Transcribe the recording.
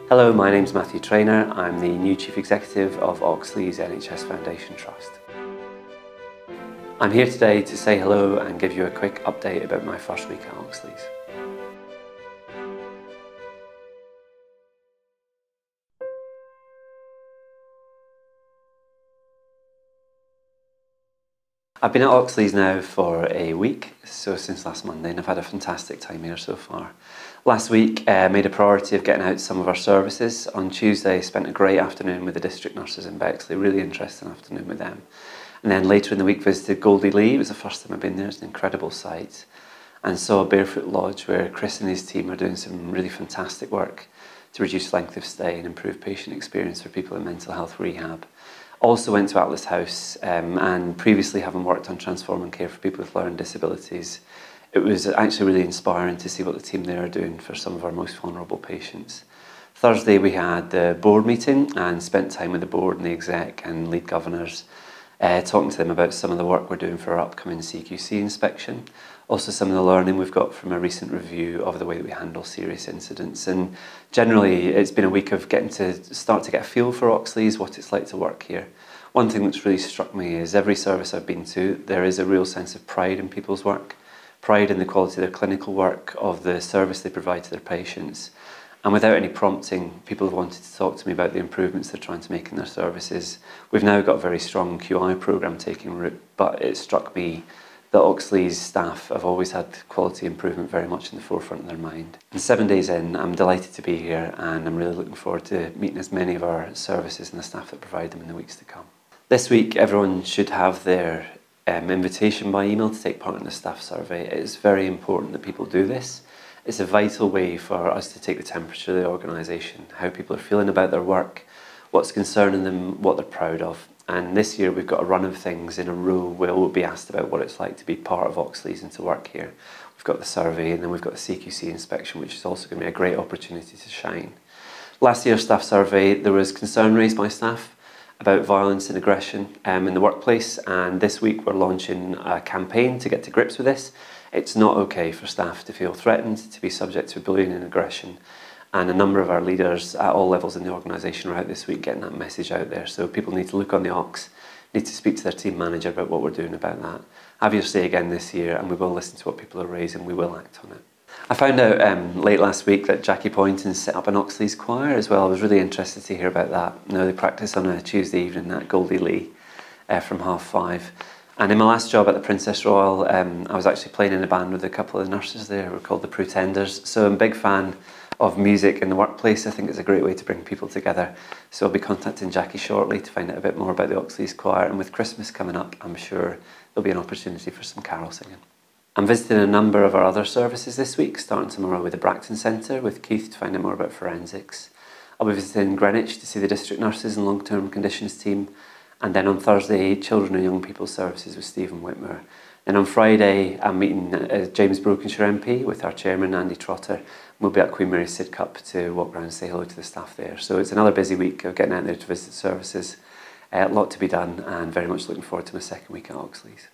Hello, my name's Matthew Traynor. I'm the new Chief Executive of Oxleas NHS Foundation Trust. I'm here today to say hello and give you a quick update about my first week at Oxleas. I've been at Oxleas now for a week, so since last Monday, and I've had a fantastic time here so far. Last week, made a priority of getting out some of our services. On Tuesday, spent a great afternoon with the district nurses in Bexley, really interesting afternoon with them. And then later in the week, visited Goldie Lee. It was the first time I've been there. It's an incredible site. And saw Barefoot Lodge, where Chris and his team are doing some really fantastic work to reduce length of stay and improve patient experience for people in mental health rehab. Also went to Oxleas House, and previously having worked on transforming care for people with learning disabilities, it was actually really inspiring to see what the team there are doing for some of our most vulnerable patients. Thursday we had the board meeting and spent time with the board and the exec and lead governors, talking to them about some of the work we're doing for our upcoming CQC inspection. Also some of the learning we've got from a recent review of the way that we handle serious incidents. And generally it's been a week of getting to start to get a feel for Oxleas, what it's like to work here. One thing that's really struck me is every service I've been to, there is a real sense of pride in people's work, pride in the quality of their clinical work, of the service they provide to their patients. And without any prompting, people have wanted to talk to me about the improvements they're trying to make in their services. We've now got a very strong QI programme taking root, but it struck me that Oxleas staff have always had quality improvement very much in the forefront of their mind. And 7 days in, I'm delighted to be here and I'm really looking forward to meeting as many of our services and the staff that provide them in the weeks to come. This week, everyone should have their invitation by email to take part in the staff survey. It is very important that people do this. It's a vital way for us to take the temperature of the organisation, how people are feeling about their work, what's concerning them, what they're proud of. And this year we've got a run of things in a row where we'll be asked about what it's like to be part of Oxleas and to work here. We've got the survey and then we've got the CQC inspection, which is also going to be a great opportunity to shine. Last year's staff survey, there was concern raised by staff about violence and aggression in the workplace, and this week we're launching a campaign to get to grips with this. It's not okay for staff to feel threatened, to be subject to bullying and aggression. And a number of our leaders at all levels in the organisation are out this week getting that message out there. So people need to look on the Ox, need to speak to their team manager about what we're doing about that. Have your say again this year, and we will listen to what people are raising, we will act on it. I found out late last week that Jackie Poynton set up an Oxleas choir as well. I was really interested to hear about that. Now they practice on a Tuesday evening at Goldie Lee from 5:30. And in my last job at the Princess Royal, I was actually playing in a band with a couple of nurses there who were called the Pretenders. So I'm a big fan of music in the workplace. I think it's a great way to bring people together. So I'll be contacting Jackie shortly to find out a bit more about the Oxleas choir. And with Christmas coming up, I'm sure there'll be an opportunity for some carol singing. I'm visiting a number of our other services this week, starting tomorrow with the Bracton Centre with Keith to find out more about forensics. I'll be visiting Greenwich to see the district nurses and long-term conditions team. And then on Thursday, Children and Young People's Services with Stephen Whitmer. Then on Friday, I'm meeting James Brokenshire MP with our chairman, Andy Trotter. We'll be at Queen Mary's Sidcup to walk around and say hello to the staff there. So it's another busy week of getting out there to visit services. A lot to be done and very much looking forward to my second week at Oxleas.